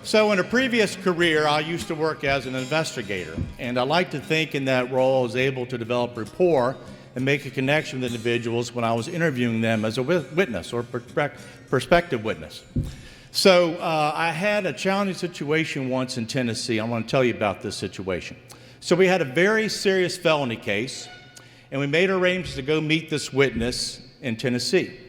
So in a previous career, I used to work as an investigator, and I like to think in that role I was able to develop rapport and make a connection with individuals when I was interviewing them as a witness or prospective witness. So I had a challenging situation once in Tennessee. I want to tell you about this situation. So we had a very serious felony case, and we made arrangements to go meet this witness in Tennessee.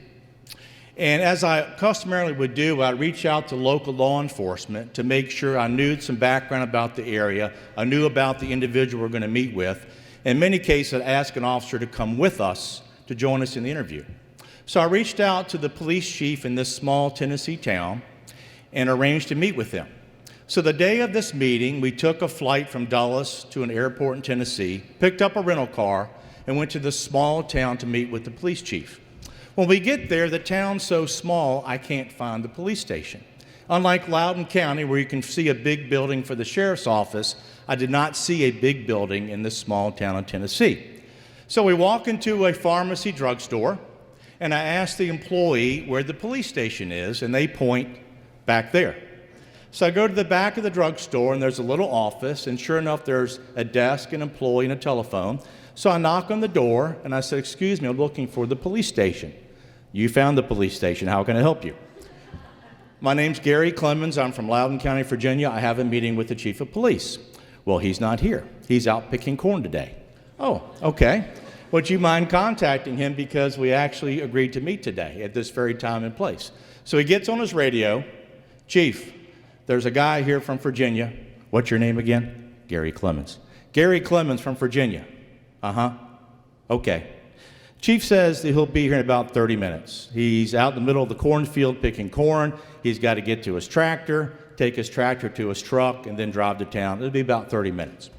And as I customarily would do, I'd reach out to local law enforcement to make sure I knew some background about the area, I knew about the individual we're going to meet with. In many cases, I'd ask an officer to come with us to join us in the interview. So I reached out to the police chief in this small Tennessee town and arranged to meet with him. So the day of this meeting, we took a flight from Dulles to an airport in Tennessee, picked up a rental car, and went to this small town to meet with the police chief. When we get there, the town's so small, I can't find the police station. Unlike Loudoun County, where you can see a big building for the sheriff's office, I did not see a big building in this small town in Tennessee. So we walk into a pharmacy drugstore, and I ask the employee where the police station is, and they point back there. So I go to the back of the drugstore, and there's a little office, and sure enough, there's a desk, an employee, and a telephone. So I knock on the door, and I said, "Excuse me, I'm looking for the police station." "You found the police station. How can I help you?" "My name's Gary Clemens. I'm from Loudoun County, Virginia. I have a meeting with the chief of police." "Well, he's not here. He's out picking corn today." "Oh, okay. Would you mind contacting him because we actually agreed to meet today at this very time and place?" So he gets on his radio. "Chief, there's a guy here from Virginia." "What's your name again?" "Gary Clemens." "Gary Clemens from Virginia." "Uh-huh. Okay. Chief says that he'll be here in about 30 minutes. He's out in the middle of the cornfield picking corn. He's got to get to his tractor, take his tractor to his truck, and then drive to town. It'll be about 30 minutes.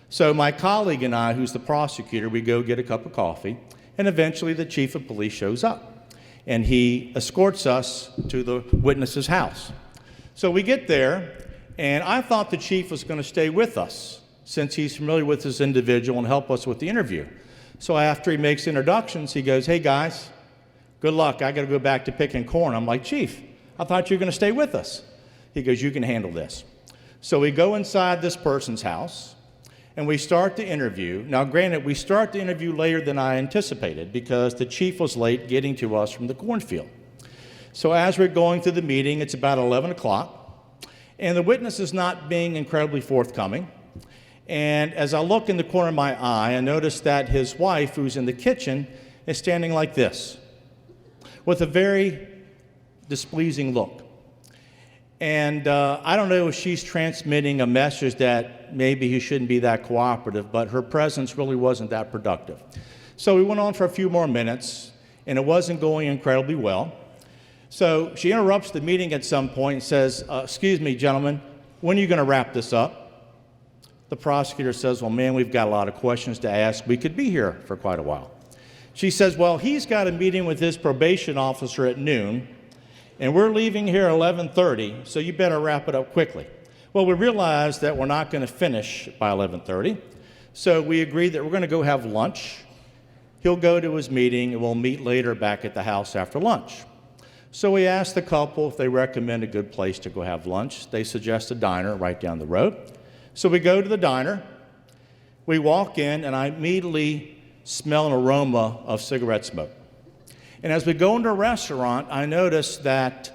So my colleague and I, who's the prosecutor, we go get a cup of coffee, and eventually the chief of police shows up, and he escorts us to the witness's house. So we get there, and I thought the chief was going to stay with us since he's familiar with this individual and help us with the interview. So after he makes introductions, he goes, "Hey guys, good luck. I got to go back to picking corn." I'm like, "Chief, I thought you were going to stay with us." He goes, "You can handle this." So we go inside this person's house and we start the interview. Now granted, we start the interview later than I anticipated because the chief was late getting to us from the cornfield. So as we're going through the meeting, it's about 11 o'clock and the witness is not being incredibly forthcoming. And as I look in the corner of my eye, I notice that his wife, who's in the kitchen, is standing like this with a very displeasing look. And I don't know if she's transmitting a message that maybe he shouldn't be that cooperative, but her presence really wasn't that productive. So we went on for a few more minutes, and it wasn't going incredibly well. So she interrupts the meeting at some point and says, "Excuse me, gentlemen, when are you going to wrap this up?" The prosecutor says, "Well, man, we've got a lot of questions to ask. We could be here for quite a while." She says, "Well, he's got a meeting with his probation officer at noon, and we're leaving here at 11:30, so you better wrap it up quickly." Well, we realized that we're not going to finish by 11:30, so we agreed that we're going to go have lunch. He'll go to his meeting, and we'll meet later back at the house after lunch. So we asked the couple if they recommend a good place to go have lunch. They suggest a diner right down the road. So we go to the diner, we walk in, and I immediately smell an aroma of cigarette smoke. And as we go into a restaurant, I notice that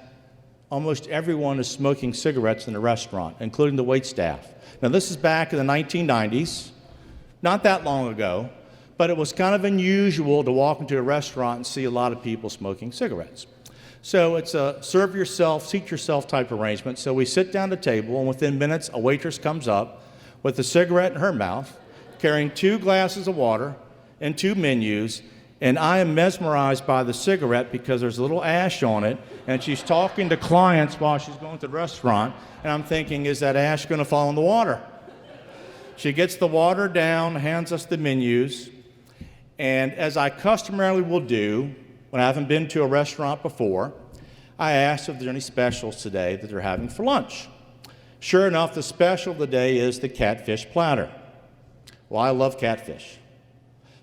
almost everyone is smoking cigarettes in the restaurant, including the waitstaff. Now this is back in the 1990s, not that long ago, but it was kind of unusual to walk into a restaurant and see a lot of people smoking cigarettes. So it's a serve yourself, seat yourself type arrangement. So we sit down at the table, and within minutes, a waitress comes up with a cigarette in her mouth, carrying 2 glasses of water and 2 menus, and I am mesmerized by the cigarette because there's a little ash on it, and she's talking to clients while she's going to the restaurant, and I'm thinking, is that ash going to fall in the water? She gets the water down, hands us the menus, and as I customarily will do, when I haven't been to a restaurant before, I asked if there are any specials today that they're having for lunch. Sure enough, the special of the day is the catfish platter. Well, I love catfish.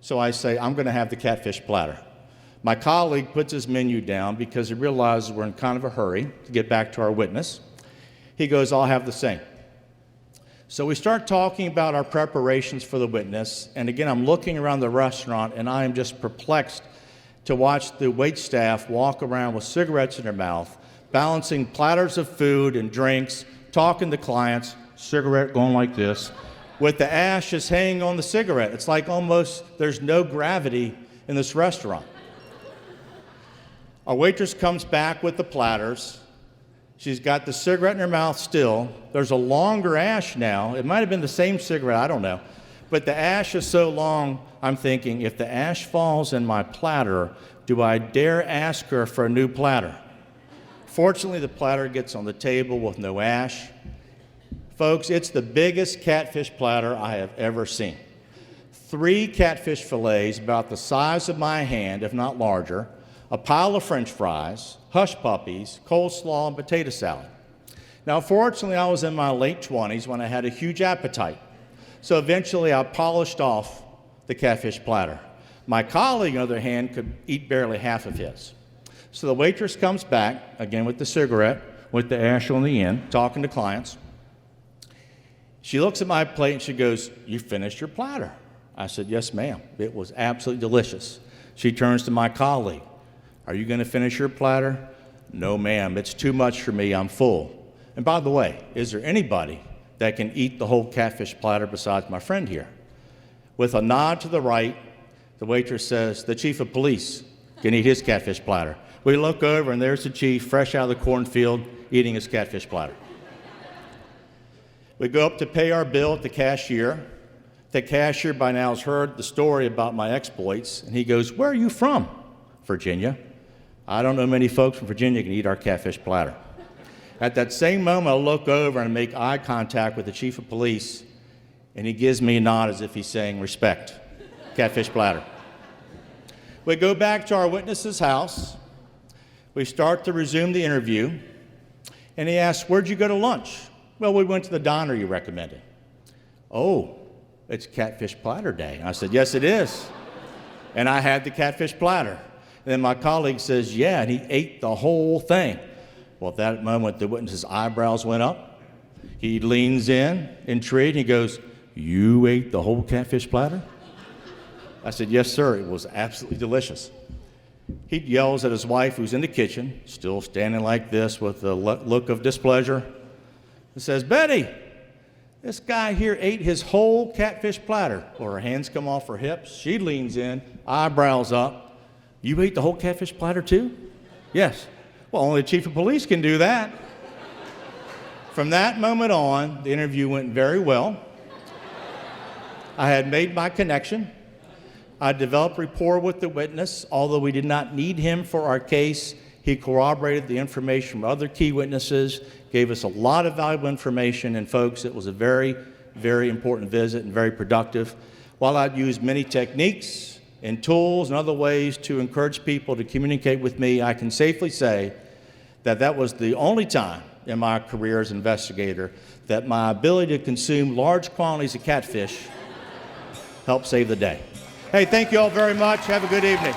So I say, I'm going to have the catfish platter. My colleague puts his menu down because he realizes we're in kind of a hurry to get back to our witness. He goes, I'll have the same. So we start talking about our preparations for the witness, and again, I'm looking around the restaurant, and I am just perplexed to watch the waitstaff walk around with cigarettes in their mouth, balancing platters of food and drinks, talking to clients, cigarette going like this, with the ashes hanging on the cigarette. It's like almost there's no gravity in this restaurant. Our waitress comes back with the platters. She's got the cigarette in her mouth still. There's a longer ash now. It might have been the same cigarette, I don't know. But the ash is so long, I'm thinking, if the ash falls in my platter, do I dare ask her for a new platter? Fortunately, the platter gets on the table with no ash. Folks, it's the biggest catfish platter I have ever seen. 3 catfish fillets about the size of my hand, if not larger, a pile of French fries, hush puppies, coleslaw, and potato salad. Now, fortunately, I was in my late 20s when I had a huge appetite. So eventually, I polished off the catfish platter. My colleague, on the other hand, could eat barely half of his. So the waitress comes back, again with the cigarette, with the ash on the end, talking to clients. She looks at my plate and she goes, "You finished your platter?" I said, "Yes, ma'am. It was absolutely delicious." She turns to my colleague. "Are you going to finish your platter?" "No, ma'am. It's too much for me. I'm full." And by the way, is there anybody that can eat the whole catfish platter besides my friend here? With a nod to the right, the waitress says, "The chief of police can eat his catfish platter." We look over, and there's the chief, fresh out of the cornfield, eating his catfish platter. We go up to pay our bill at the cashier. The cashier by now has heard the story about my exploits, and he goes, "Where are you from?" "Virginia." "I don't know many folks from Virginia can eat our catfish platter." At that same moment, I look over and make eye contact with the chief of police, and he gives me a nod as if he's saying, "Respect, catfish platter." We go back to our witness's house. We start to resume the interview, and he asks, "Where'd you go to lunch?" "Well, we went to the diner you recommended." "Oh, it's catfish platter day." I said, "Yes, it is." And I had the catfish platter. And then my colleague says, "Yeah, and he ate the whole thing." Well, at that moment, the witness's eyebrows went up. He leans in, intrigued, and he goes, "You ate the whole catfish platter?" I said, "Yes, sir. It was absolutely delicious." He yells at his wife, who's in the kitchen, still standing like this with a look of displeasure, and says, "Betty, this guy here ate his whole catfish platter." Well, her hands come off her hips. She leans in, eyebrows up. "You ate the whole catfish platter too?" "Yes." "Well, only the chief of police can do that." From that moment on, the interview went very well. I had made my connection. I developed rapport with the witness. Although we did not need him for our case, he corroborated the information from other key witnesses, gave us a lot of valuable information, and folks, it was a very, very important visit and very productive. While I'd used many techniques and tools and other ways to encourage people to communicate with me, I can safely say that that was the only time in my career as an investigator that my ability to consume large quantities of catfish helped save the day. Hey, thank you all very much. Have a good evening.